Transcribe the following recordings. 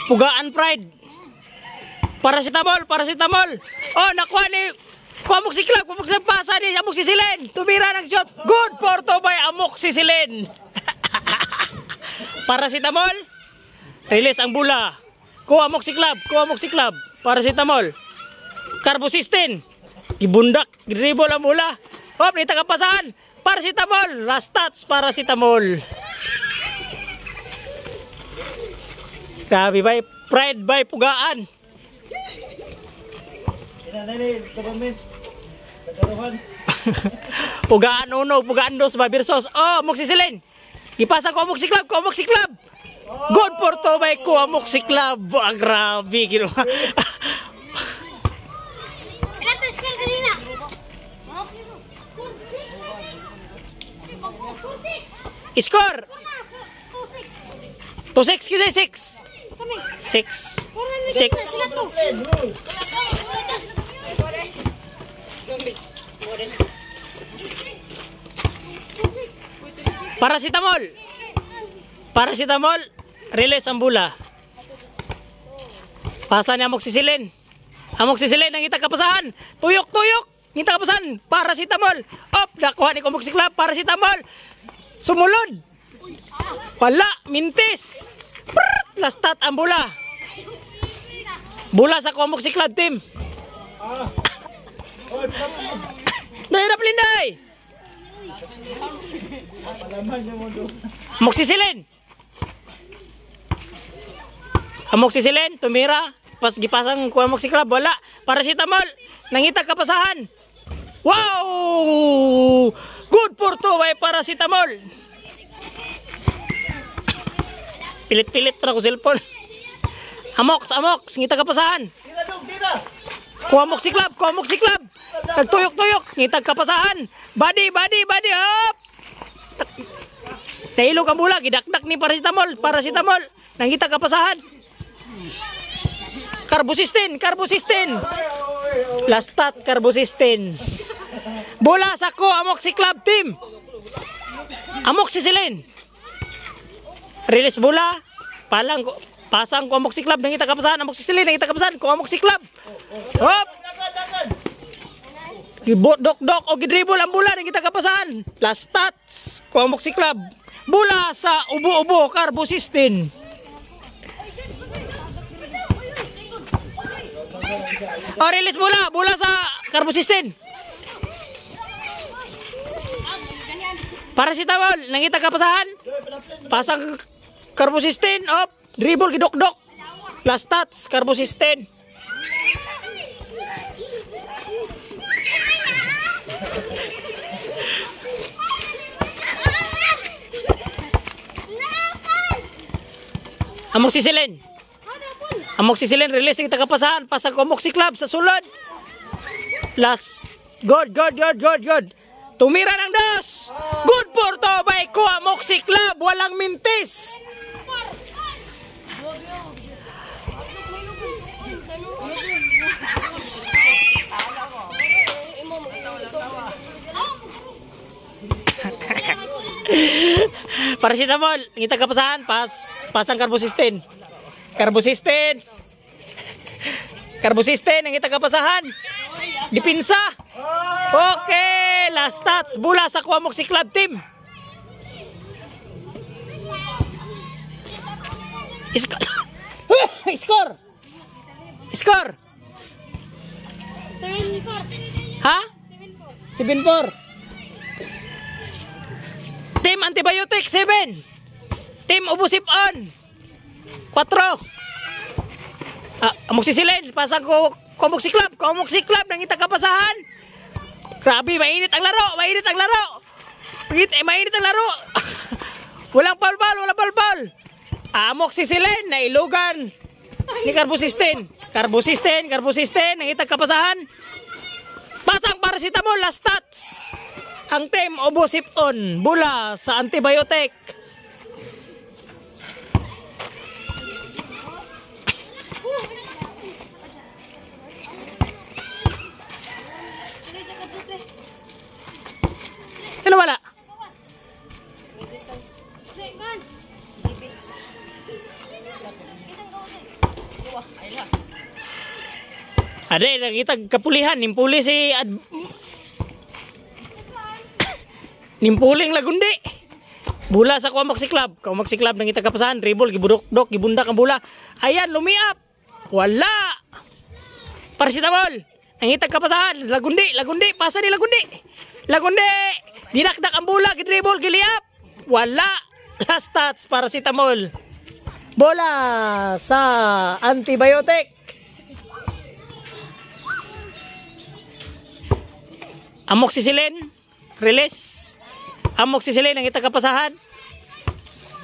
Pugaan Pride. Paracetamol, paracetamol. Oh, nakuha ni amoxicillin, pasa ni amoxicillin. Tumira ng shot. Good for to by amoxicillin. Paracetamol. Release ang bula. Amoxicillin, paracetamol. Carbocystin. Gibundak, dribble ang bula. Hop, dito kapasahan. Paracetamol, last touch, paracetamol. Grabe ba, Pride by Pugaan. Pugaan 1, Pugaan 2, Babirsos. Oh, amoxicillin. Ipasa ko amoxicillin, Good for to by ko amoxicillin. Ah, grabe, ginawa. Ilan to score kanina? Score 2-6 kasi 6. 6. Paracetamol, release ang bula. Pasa ni amoxicillin. Amoxicillin ang kita kapasahan. Tuyok, kita kapasahan. Paracetamol. Op, nakuha ni amoxicillin, paracetamol. Sumulod. Wala, mintis. Lastat ang bula. Bula sa amoxicillin team. Nahirap linday. Amoxicillin, tumira. Pas gipasang ko amoxicillin, wala. Paracetamol, nangita kapasahan. Wow! Good for to by paracetamol. Pilit-pilit para ko cellphone. Amox, ngita kapasahan. Amoxicillin. Nagtuyok, ngita kapasahan. Body, hop. Tahilog ang bula, gidakdak ni paracetamol. Nangita kapasahan. Carbocystin. Lastat, carbocystin. Bola sa ko, amoxicillin team. Amoxicillin. Release bola. Pasang ko amoxicillin, nangita kapasahan. Amoxicillin, nangita kapasahan. Ko amoxicillin. Hop. Dok o gidribble ang bola, nangita kapasahan. Last touch, ko amoxicillin. Bola sa ubo-ubo, carbocystin. Oh, release bola sa carbocystin. Paracetamol, nangita kapasahan. Pasang carbocystin, op, dribble gidok-dok. Last touch, carbocystin. Amoxicillin, release kita kapasahan. Pasang amoxicillin sa sulod. Last, good. Tumira ng 2. Good for to by ko amoxicillin. Walang mintis. Paracetamol, ngita kapasahan. Pasang carbocystin, ngita kapasahan. Dipinsa. Okay, last touch, bula sa amoxicillin team. Score 7-4. Ha? 7-4. Team antibiotic 7. Team ubusipon 4. Amoxicillin, pasang ko amoxicillin, nangita kapasahan. Grabe, mainit ang laro. Mainit ang laro. Walang balbal. Amoxicillin na ilugan ni carbocystin, nangita kapasahan. Pasang paracetamol, last touch. Ang team ubusipon, bula sa antibiotic. Sino wala? Ade, nakita kapulihan, nimpuli si nimpuling lagundi. Bula sa Kuamoxi Club. Kuamoxi Club nang itagapasahan, dribble, gibudok-dok, gibundak ang bola. Ayan, lumiap. Wala. Paracetamol. Nang itagapasahan, lagundi, pasa ni Lagundi. Dinakdak ang bola, gidribble, giliap. Wala. Last touch, paracetamol. Bola sa antibiotic. Amoxicillin, release. Amoxicillin ang itagapasahan.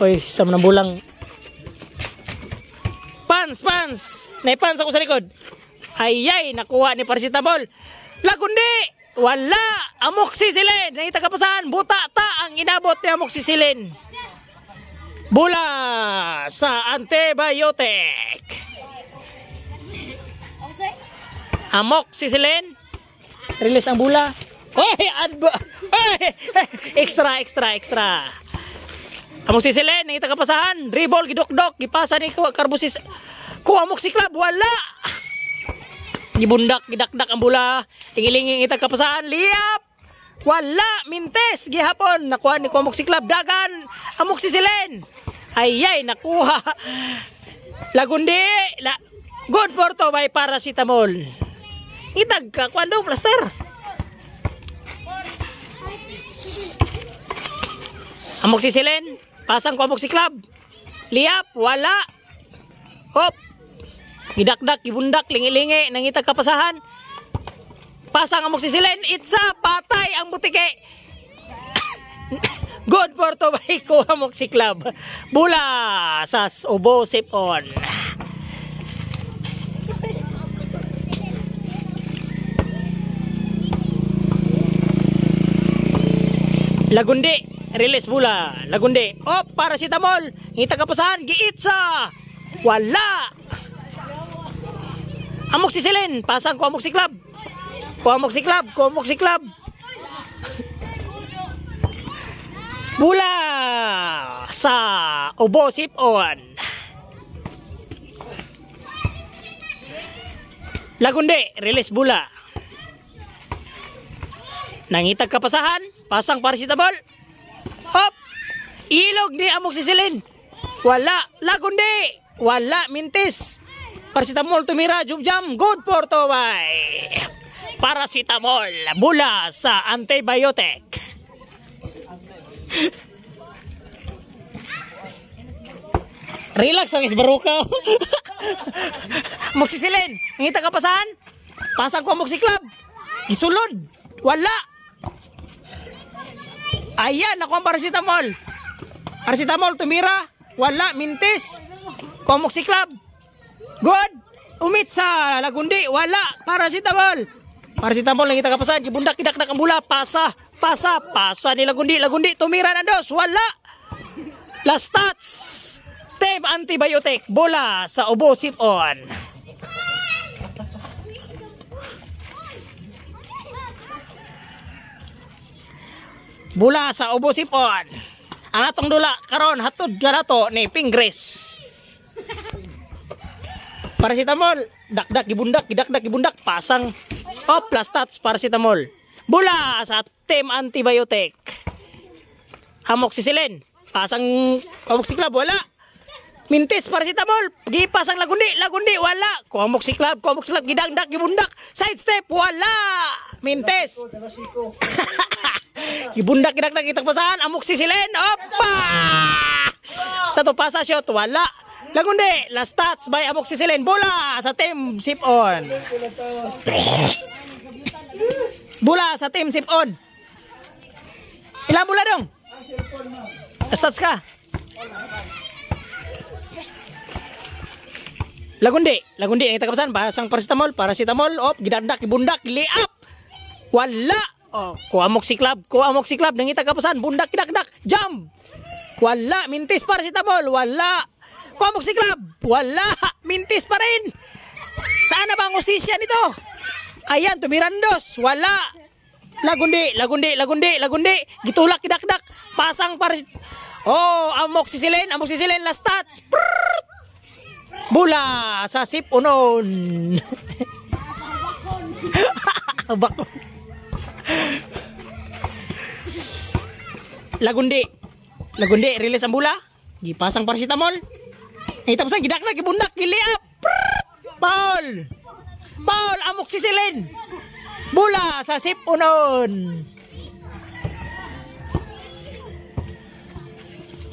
Uy, sama ng bulang. Pans. Naipans ako sa likod. Ayay, nakuha ni paracetamol. Lagundi, wala. Amoxicillin ang itagapasahan. Butata ang inabot ni amoxicillin. Bola sa antibiotic. Amoxicillin, release ang bola. Oy, extra. Amoxicillin ang itagapasahan. Dribble, gidok-dok, gipasa ni Karbusis. Kuamoxi Club, wala. Gibundak, gidakdak ang bola. Ingilinging itagapasahan. Liap. Wala. Mintes, gihapon. Nakuha ni Kuamoxi Club. Dagan. Amoxicillin. Ayay, nakuha. Lagundi. Good for to by paracetamol. Itag ka, kwando, plaster. Amoxicillin, pasang Kuamoxi Club. Liap, wala. Hop. Gidakdak, gibundak, lingi-lingi, nangitag kapasahan. Pasang amoxicillin, itsa, patay ang butike. Good for to by Kuamoxi Club. Bula sa ubo sip-on. Lagundi, release bola. Lagundi, paracetamol. Ngita kapasahan, giitsa. Wala. Amoxicillin, pasang Kuamoxi Club. Kuamoxi Club. Bola sa ubo sip-on. Lagundi, release bola. Nangitag kapasahan, pasang paracetamol. Hop! Ilog ni amoxicillin. Wala. Lagundi. Wala. Mintis. Paracetamol tumira. Jubjam. Good for to by paracetamol. Bula sa antibiotic. Relax ang isbaruka. Amoxicillin. Nangitag kapasahan, pasang Kuamoxi Club. Isulod. Wala. Ayan, nakuha ang paracetamol. Paracetamol, tumira. Wala, mintis. Kuamoxi Club. Good. Umit sa Lagundi. Wala, paracetamol. Paracetamol lang kita kapasan. Gibundak, kidakdak ang bula. Pasa ni Lagundi. Tumira na dos. Wala. Last touch. Team antibiotic. Bola sa ubo sip-on. Bula sa ubo sip-on. Ang atong dula karon hatod ganato ni Pingres. Paracetamol, dakdak gibundak, pasang plus touch paracetamol. Bula sa team antibiotic. Amoxicillin, pasang Kuamoxi Club, wala. Mintis paracetamol, gipasang Lagundi, wala. Kuamoxi Club, gidakdak, gibundak, sidestep, wala. Mintis. Gibundak, gidakdak, kitagpasahan, amoxicillin, opa! Sa to pasa shot, wala. Lagundi, last touch by amoxicillin, bola sa team sip-on. Bola sa team sip-on. Ilang bola dong? Last touch ka. Lagundi ang itagapasan, pasang paracetamol, gidandak, gibundak, liap. Wala. Kuamoxi Club, nang itagapasan, bundak, gidakdak, jump. Wala, mintis paracetamol, wala. Kuamoxi Club, wala, mintis pa rin. Saan na ba ang hustisya nito? Ayan, tumirandos, wala. Lagundi, gitulak, gidakdak, pasang paracetamol. Amoxicillin, last touch. Bola sa sip unon. Bakon. Lagundi. Lagundi, release ang bola. Gipasang paracetamol. Tapos gidaknak gibundak giliap. Paul. Paul amoxicillin. Bola sa sip unon.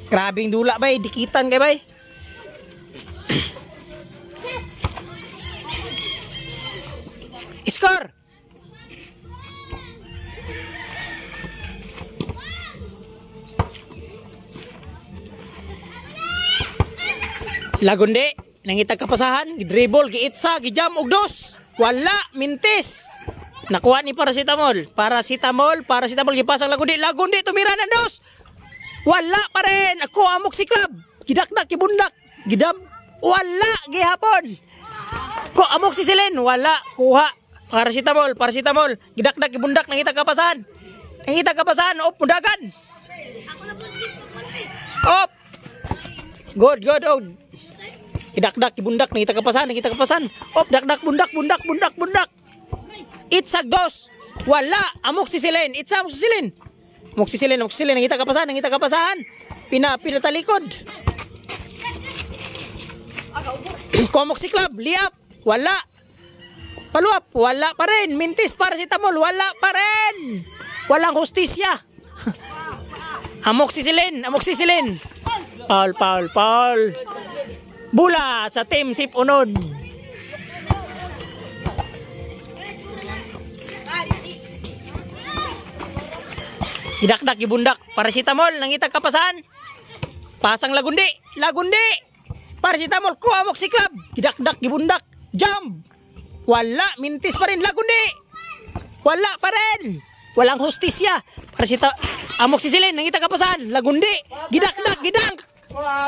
Grabing dula bay, dikitan kay bay. Score. Lagundi, nangitag kapasahan, gidribble, giitsa, gijam og dos. Wala, mintis. Nakuha ni paracetamol. Paracetamol, gipasang Lagundi. Lagundi tumira na dos. Wala pa rin. Ako amok si club. Gidakdak, gibundak, gidam. Wala, gihapon. Ko amok si Silen. Wala, kuha. Paracetamol. Gidakdak, gibundak, nangitag kapasahan. Op, mudagan. Op. Good. Gidakdak, gibundak, nangitag kapasahan. Op, dakdak, bundak. Itsag dos. Wala, amoxicillin. Itsa amoxicillin. Amoxicillin, nangitag kapasahan. Pinatalikod. Comoxy Club, liap. Wala. Paluap, wala pa rin. Mintis, paracetamol, wala pa rin. Walang hustisya. Amoxicillin. Paul. Bula sa team sip unod. Gidakdak, gibundak, paracetamol, nangitag kapasahan. Pasang Lagundi. Paracetamol, ko amoxy club. Gidakdak, gibundak, jump. Wala, mintis pa rin Lagundi. Wala pa rin. Walang hustisya. Amoxicillin, nangitag kapasahan. Lagundi, gidakdak, gidang.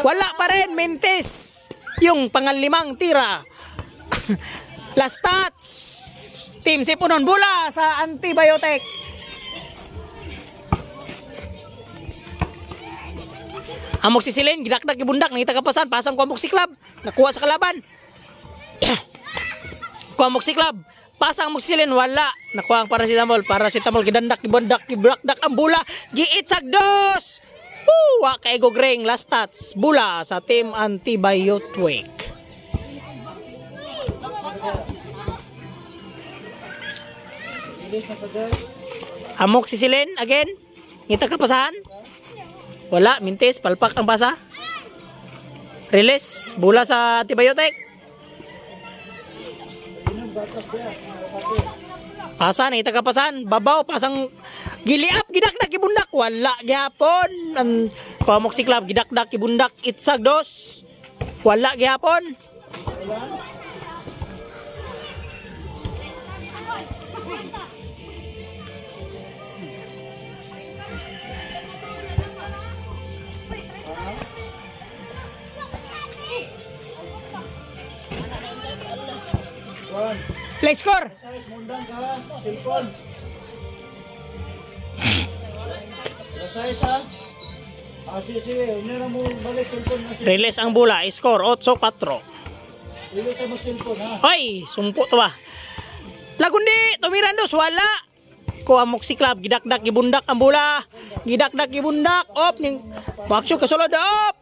Wala pa rin, mintis. Yung pangalimang tira. Last touch. Team Sipunon, bula sa antibiotic. Amoxicillin, gidakdak, gibundak, nangitag kapasahan. Pasang ko amoxy club. Nakuha sa kalaban. Ko amoxy club. Pasang amoxicillin, wala. Nakuha ang paracetamol, gidandak, gibundak, gibrakdak ang bula. Giitsag dos. Wa kay gogreng last touch. Bula sa team antibiotic. Amoxicillin again. Ngitag kapasahan. Wala, mintis, palpak ang pasa. Release, bula sa antibiotic. Pasa, nangitag kapasahan. Babaw, pasang giliap, gidakdak, gibundak. Wala, gihapon. Amoxy Club, gidakdak, gibundak. Itsag dos. Wala, gihapon. Play score. Release ang bola, score 8-4. Hoy, sumpo to ba? Lagundi, tumirandos, wala. Ko amoxy club, gidakdak, gibundak ang bola. Gidakdak, gibundak, op ning. Baksyo kasulod, op.